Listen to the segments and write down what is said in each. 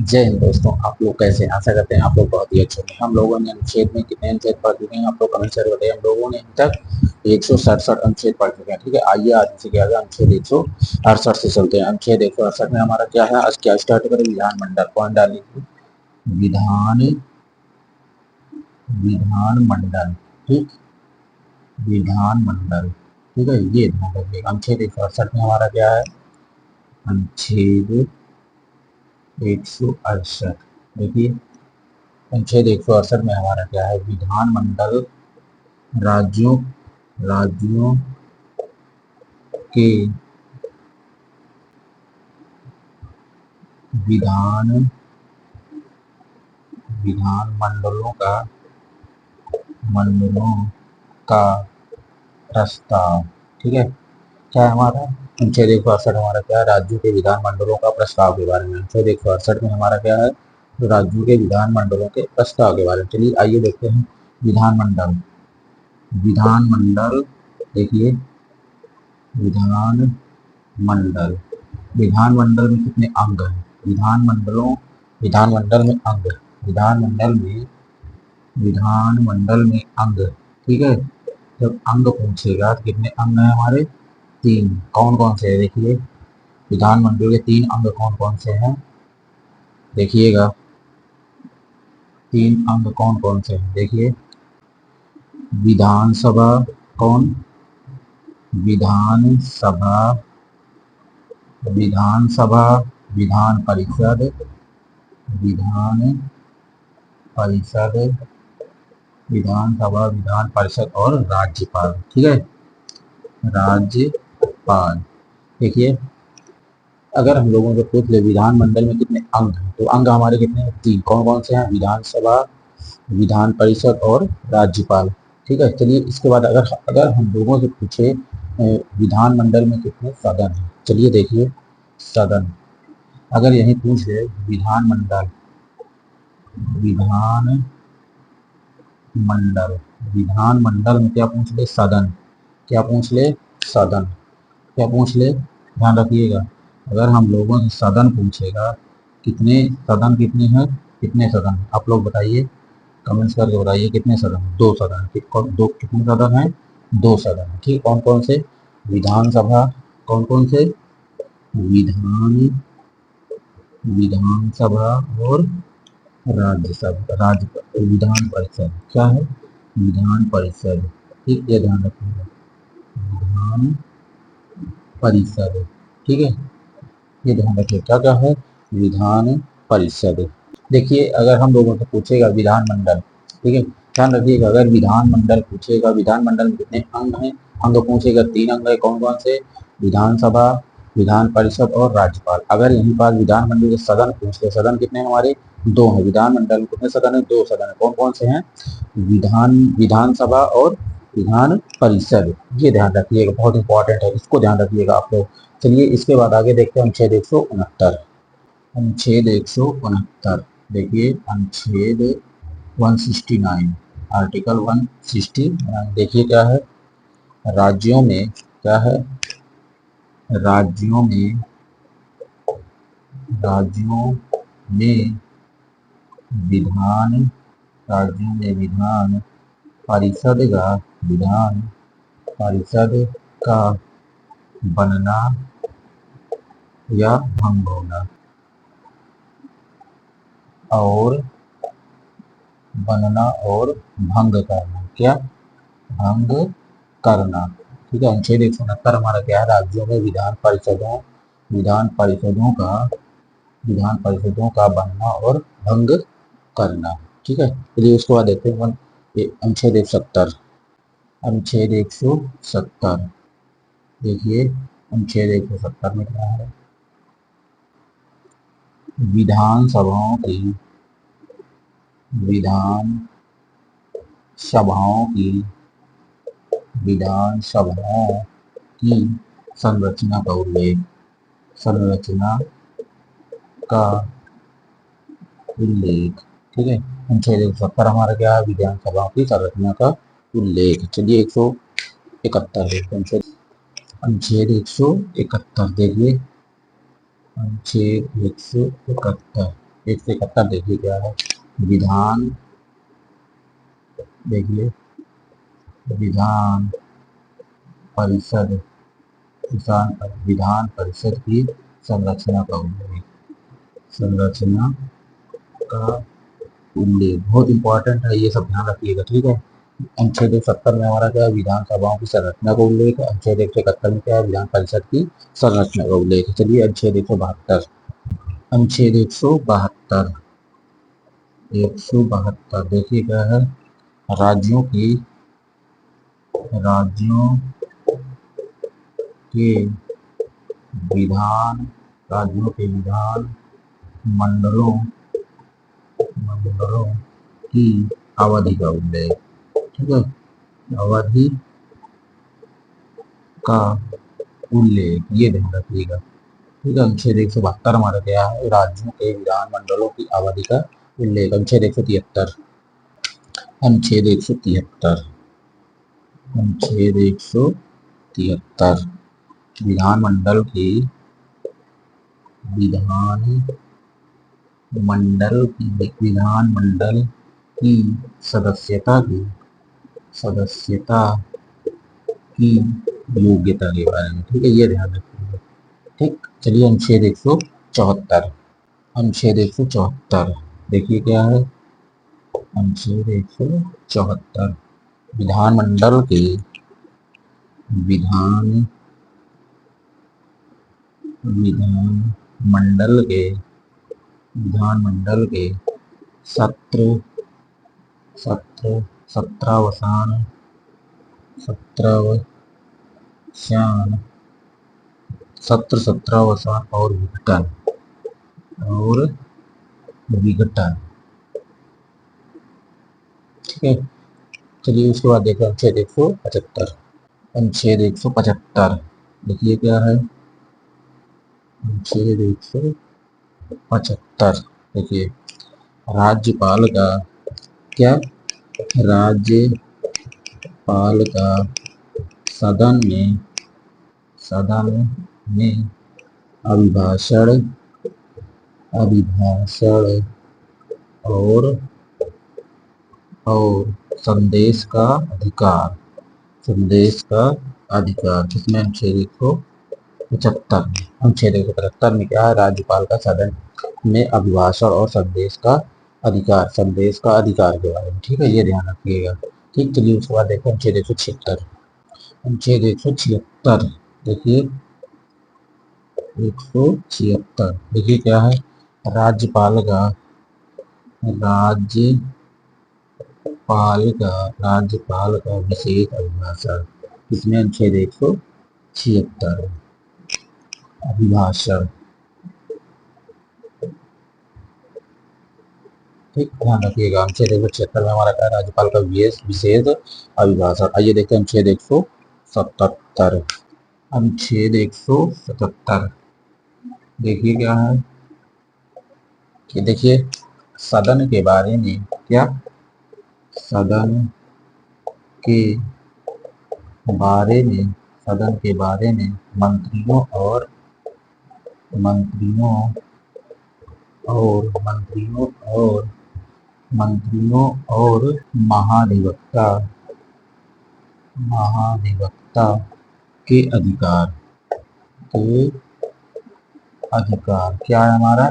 जय हिंद दोस्तों, आप लोग कैसे हैं? आशा करते हैं आप लोग बहुत ही अच्छे हैं। हम लोगों ने अनुच्छेद में कितने अनुच्छेद पढ़ चुके हैं? आप लोग कमेंट करके बताइए। हम लोगों ने अभी तक 167 अनुच्छेद पढ़ चुके हैं। ठीक है, आइए आज से क्या है, अनुच्छेद 168 से चलते हैं। अनुच्छेद 168 में हमारा क्या है? आज क्या स्टार्ट करें? विधानमंडल। पॉइंट डालिए, विधान विधानमंडल। ठीक, विधानमंडल। ठीक है, ये ध्यान रखिएगा। अनुच्छेद 168 में हमारा क्या है? अनुच्छेद 168। देखिए, अनुच्छेद 168 में हमारा क्या है? विधानमंडल राज्यों राज्यों के विधान मंडलों का प्रस्ताव। ठीक है, क्या है हमारा? अनुच्छेद 168 हमारा क्या है? राज्यों के विधान मंडलों का प्रस्ताव के बारे में। अनुच्छेद 168 में हमारा क्या है? तो राज्यों के विधान मंडलों के प्रस्ताव के बारे में। चलिए आइए देखते हैं। विधानमंडल विधानमंडल देखिए, विधानमंडल विधानमंडल में कितने अंग हैं? विधानमंडल में अंग, विधानमंडल में अंग। ठीक है, जब अंग पूछेगा तो कितने अंग हैं हमारे? 3। कौन कौन से है? देखिए, विधानमंडल के 3 अंग कौन कौन से हैं? देखिएगा, 3 अंग कौन कौन से हैं? देखिए, विधानसभा। कौन? विधानसभा, विधानसभा, विधान परिषद, विधान परिषद, विधानसभा, विधान परिषद और राज्यपाल। ठीक है, राज्यपाल। देखिए, अगर हम लोगों से पूछ ले विधानमंडल में कितने अंग हैं, तो अंग हमारे कितने हैं? 3। कौन कौन से हैं? विधानसभा, विधान परिषद और राज्यपाल। ठीक है, चलिए इसके बाद अगर अगर हम लोगों से पूछे विधानमंडल में कितने सदन हैं, चलिए देखिए, सदन अगर यही पूछ ले विधानमंडल विधानमंडल विधानमंडल में क्या पूछ ले? सदन। क्या पूछ ले? सदन। क्या पूछ ले? ध्यान रखिएगा, अगर हम लोगों से सदन पूछेगा, कितने सदन कितने हैं? कितने सदन हैं? आप लोग बताइए, कमेंट्स करके बताइए कितने सदन हैं? 2 सदन। दो कितने सदन हैं? 2 सदन। ठीक, कौन कौन से? विधानसभा। कौन कौन से? विधान विधानसभा और राज्यसभा, विधान परिषद। क्या है? विधान परिषद। ठीक, ये ध्यान रखिएगा, विधान परिषद। ठीक है, ये ध्यान रखिए, क्या क्या है? विधान परिषद। देखिए, अगर हम लोगों से पूछेगा विधानमंडल, ठीक है, ध्यान रखिएगा, अगर विधानमंडल पूछेगा, विधानमंडल में कितने अंग हैं? अंग पूछेगा, 3 अंग है। कौन कौन से? विधानसभा, विधान परिषद और राज्यपाल। अगर यही बात विधानमंडल के सदन पूछ ले, सदन कितने हैं हमारे? 2 हैं। विधानमंडल में कितने सदन है? 2 सदन है। कौन कौन से हैं? विधानसभा और विधान परिषद। ये ध्यान रखिएगा, बहुत इंपॉर्टेंट है, इसको ध्यान रखिएगा आप लोग। चलिए इसके बाद आगे देखते हैं अनुच्छेद 169। अनुच्छेद 169 देखिए, अनुच्छेद 169, आर्टिकल 169। देखिए क्या है? राज्यों में क्या है? राज्यों में राज्यों में विधान राज्यों में विधान परिषद का विधान परिषद का बनना या भंग होना, और बनना और भंग करना। क्या? भंग करना। ठीक है, अनुच्छेद 169 हमारा क्या है? राज्यों में विधान परिषदों का बनना और भंग करना। ठीक है, चलिए उसके बाद देखते हैं अनुच्छेद 170। अनुच्छेद 170 देखिए, अनुच्छेद 170 में क्या है? विधानसभाओं की विधान सभाओं की विधानसभाओं की संरचना का उल्लेख संरचना का उल्लेख। ठीक है, अनुच्छेद 170 हमारा क्या है? विधानसभाओं की संरचना का उल्लेख। चलिए 171 देखते हैं। अनुच्छेद 171 देखिए, अनुच्छेद 171 171 देखिए क्या है, विधान, देखिए विधान परिषद, विधान परिषद की संरचना का उल्लेख, संरचना का उल्लेख बहुत इंपॉर्टेंट है, ये सब ध्यान रखिएगा, ठीक है। अनुच्छेद 170 में हमारा क्या है, विधानसभाओं की संरचना का उल्लेख है। अनुच्छेद 171 में क्या है, विधान परिषद की संरचना का उल्लेख है। चलिए अनुच्छेद 172, अनुच्छेद 172, 172 देखिए क्या है, राज्यों की, राज्यों के विधान, राज्यों के विधान मंडलों, मंडलों की अवधि का उल्लेख, ठीक है, अवधि का उल्लेख, ये ध्यान रखिएगा, ठीक है। अनुच्छेद 172 हमारा क्या है, राज्यों के विधानमंडलों की अवधि का उल्लेख। अनुच्छेद 173, अनुच्छेद 173, अनुच्छेद 173 विधानमंडल की, विधानमंडल की सदस्यता की, सदस्यता की योग्यता के बारे में, ठीक है, ये ध्यान रखिएगा, ठीक। चलिए अनुच्छेद 174, अनुच्छेद 174 देखिए क्या है, अनुच्छेद 174 विधानमंडल के, विधान विधानमंडल के, विधानमंडल के सत्र, सत्र सत्रावसान, सत्रावसान, सत्र सत्रावसान और विघटन, और विघटन, ठीक है। चलिए उसके बाद देखो अनुच्छेद 175, अनुच्छेद 175 देखिए क्या है, अनुच्छेद 175 देखिए, राज्यपाल का क्या, राज्यपाल का सदन में, सदन में अभिभाषण, अभिभाषण और संदेश का अधिकार, संदेश का अधिकार, जिसमें अनुच्छेद 175 में, अनुच्छेद 175 में क्या है, राज्यपाल का सदन में अभिभाषण और संदेश का अधिकार, संदेश का अधिकार के बारे में, ठीक है, ये ध्यान रखिएगा, ठीक। चलिए उसके बाद देखो अनुच्छेद 176, अनुच्छेद 176 देखिए, 176 देखिए क्या है, राज्यपाल का, राज्यपाल का विशेष अभिभाषण, इसमें अनुच्छेद 176 अभिभाषण, ठीक, ध्यान रखिएगा। अनुच्छेद 176 में हमारा क्या, राज्यपाल का विशेष अभिभाषण। आइए देखते हैं अनुच्छेद 177, अनुच्छेद 177 देखिए क्या है, कि देखिए सदन के बारे में क्या, सदन के बारे में, सदन के बारे में मंत्रियों और, मंत्रियों मंत्रियों और, मंत्रियों और महाधिवक्ता, महाधिवक्ता के अधिकार, के अधिकार क्या है हमारा,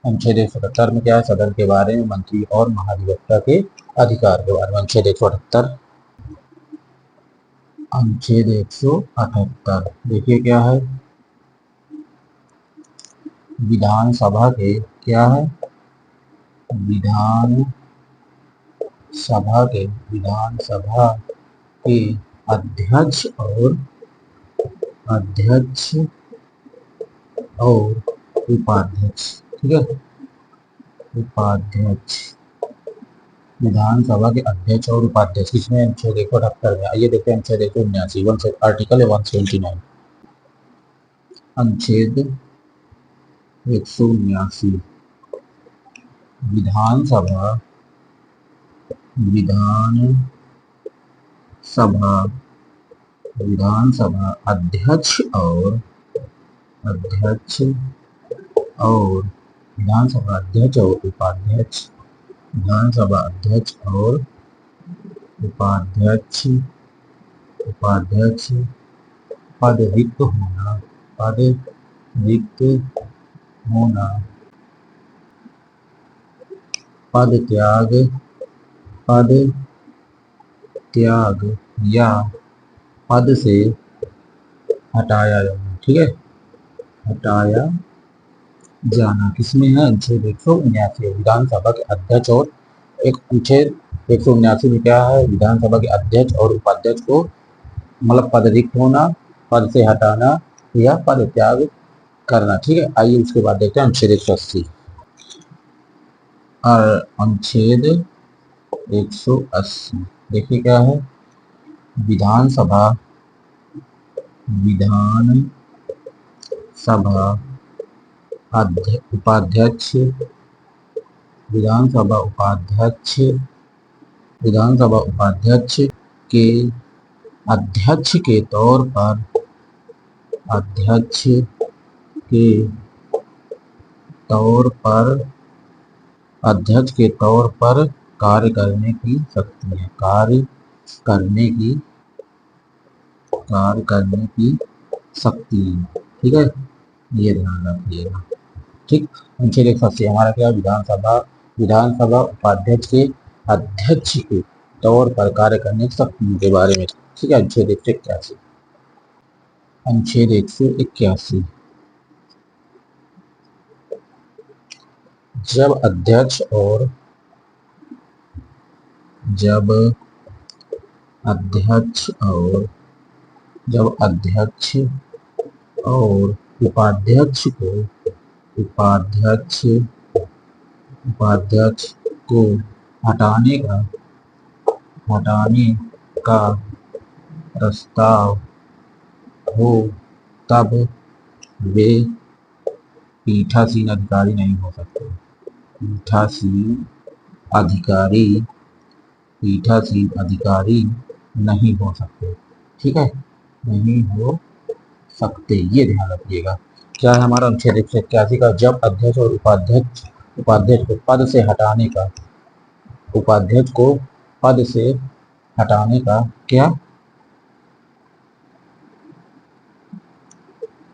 अनुच्छेद 177 में क्या है, सदन के बारे में मंत्री और महाधिवक्ता के अधिकार के बारे में। अनुच्छेद 178, अनुच्छेद 178 देखिए क्या है, विधानसभा के क्या है, विधानसभा के, विधानसभा के अध्यक्ष और, अध्यक्ष और उपाध्यक्ष, ठीक है, उपाध्यक्ष, विधानसभा के अध्यक्ष और उपाध्यक्ष, इसमें अनुच्छेद 178 में। आइए देखते हैं अनुच्छेद 179, आर्टिकल 179, अनुच्छेद 179 विधानसभा, विधानसभा, विधानसभा अध्यक्ष और, अध्यक्ष और विधानसभा अध्यक्ष और उपाध्यक्ष, विधानसभा अध्यक्ष और उपाध्यक्ष, उपाध्यक्ष पद रिक्त होना, पद रिक्त होना, पद त्याग, पद त्याग या पद से हटाया जाना। ठीक है, हटाया जाना किसमें है? अनुच्छेद 179 विधानसभा के अध्यक्ष और एक अनुच्छेद 179 में क्या है? विधानसभा के अध्यक्ष और उपाध्यक्ष को मतलब पद रिक्त होना, पद से हटाना या पद त्याग करना। ठीक है, आइए उसके बाद देखते हैं अनुच्छेद 180। और अनुच्छेद 180 देखिए क्या है? विधानसभा, विधानसभा उपाध्यक्ष, विधानसभा उपाध्यक्ष, विधानसभा उपाध्यक्ष के अध्यक्ष के तौर पर, अध्यक्ष के तौर पर, अध्यक्ष के तौर पर कार्य करने की शक्ति है, कार्य करने की, कार्य करने की शक्ति है। ठीक है, ये ध्यान रखिएगा। ठीक, अनुच्छेद 180 हमारा क्या? विधानसभा, विधानसभा उपाध्यक्ष के अध्यक्ष के तौर पर कार्य करने की शक्ति के बारे में। ठीक है, अनुच्छेद 181, अनुच्छेद 181 जब अध्यक्ष और, जब अध्यक्ष और, जब अध्यक्ष और उपाध्यक्ष को, उपाध्यक्ष, उपाध्यक्ष को हटाने का, हटाने का प्रस्ताव हो तब वे पीठासीन अधिकारी नहीं हो सकते, पीठासीन अधिकारी, पीठासीन अधिकारी नहीं हो सकते। ठीक है, नहीं हो सकते, ये ध्यान रखिएगा। क्या है हमारा अनुच्छेद 181 का? जब अध्यक्ष और उपाध्यक्ष, उपाध्यक्ष को पद से हटाने का, उपाध्यक्ष को पद से हटाने का क्या?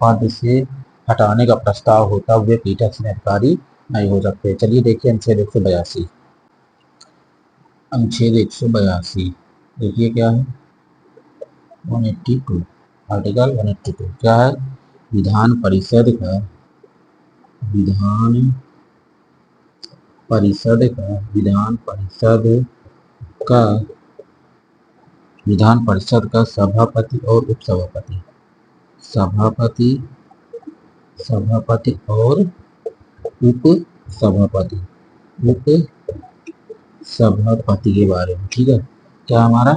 पद से हटाने का प्रस्ताव होता हुए पीठासीन अधिकारी नहीं हो सकते। चलिए देखिए अनुच्छेद 182, अनुच्छेद 182 देखिए क्या है? 182, आर्टिकल 182 क्या है? विधान परिषद का, विधान परिषद का, विधान परिषद का, विधान परिषद का सभापति और उपसभापति, सभापति, सभापति और उप सभापति, उप सभापति के बारे में। ठीक है, क्या हमारा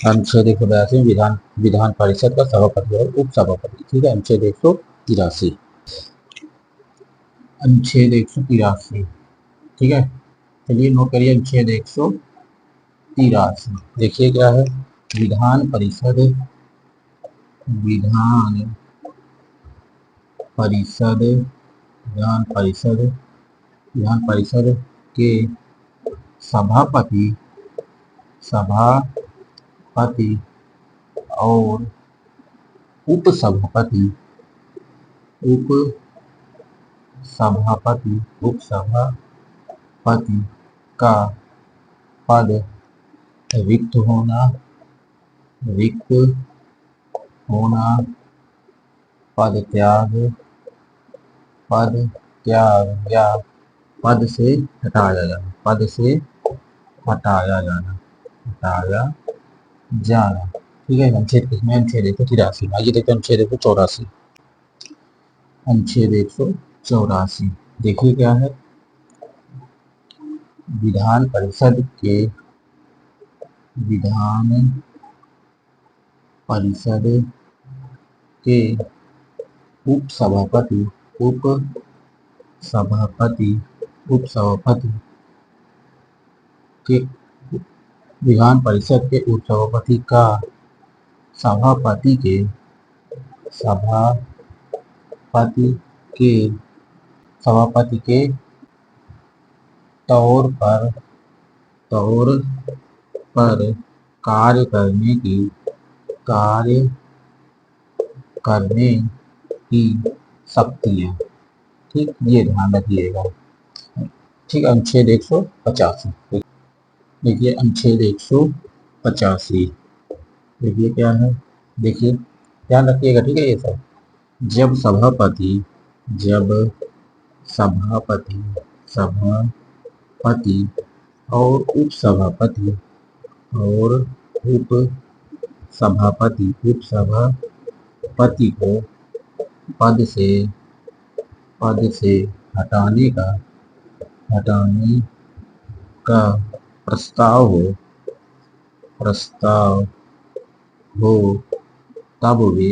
अनुच्छेद 182 विधान, विधान परिषद का सभापति और उप सभापति। ठीक है, अनुच्छेद 183, अनुच्छेद 183। ठीक है, चलिए नोट करिए अनुच्छेद 183 देखिए क्या है? विधान परिषद, विधान परिषद, विधान परिषद, विधान परिषद के सभापति, सभापति और उप सभापति, उप सभापति, उप सभापति का पद रिक्त होना, रिक्त होना, पद त्याग, पद त्याग या पद से हटाया जाना, पद से हटाया जाना, हटाया जाना। ठीक है, अनुच्छेद किसमें? अनुच्छेद 183 में। आइए देखते हैं अनुच्छेद 184, अनुच्छेद 184 देखिए क्या है? विधान परिषद के, विधान परिषद के उप सभापति, उप सभापति, उप सभापति के, विधान परिषद के उप सभापति का सभापति के, सभापति के सभापति के तौर पर कार्य करने की शक्तियाँ। ठीक, ये ध्यान रखिएगा। ठीक, अनुच्छेद 185। देखिए अनुच्छेद 185, देखिए क्या है, देखिए ध्यान रखिएगा। ठीक है, ये सब जब सभापति और उपसभापति को पद से हटाने का प्रस्ताव हो तब वे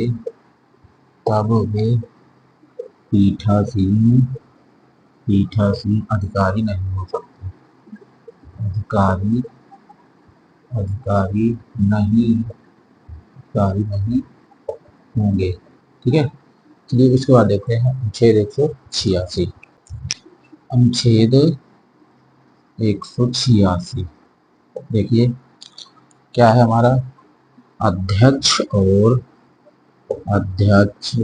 पीठासीन अधिकारी नहीं हो सकते, अधिकारी नहीं होंगे। ठीक है, चलिए इसके बाद देखते हैं अनुच्छेद 186। अनुच्छेद 186 देखिए क्या है हमारा, अध्यक्ष और उपाध्यक्ष,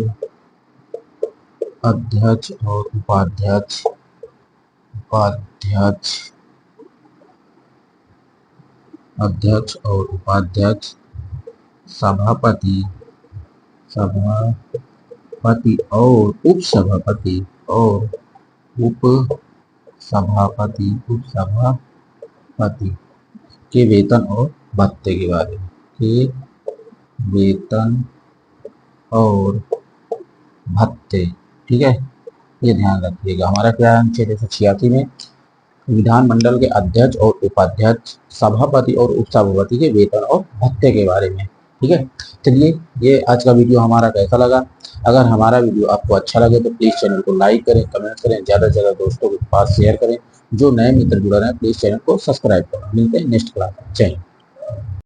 सभापति और उपसभापति के वेतन और भत्ते के बारे में, ठीक है, ये ध्यान रखिएगा। हमारा क्या है अनुच्छेद 186 में विधानमंडल के अध्यक्ष और उपाध्यक्ष, सभापति और उपसभापति के वेतन और भत्ते के बारे में। ठीक है, चलिए ये आज का वीडियो हमारा कैसा लगा। अगर हमारा वीडियो आपको अच्छा लगे तो प्लीज़ चैनल को लाइक करें, कमेंट करें, ज़्यादा से ज़्यादा दोस्तों के पास शेयर करें। जो नए मित्र जुड़ रहे हैं प्लीज़ चैनल को सब्सक्राइब करें। मिलते हैं नेक्स्ट क्लास में। जय हिंद।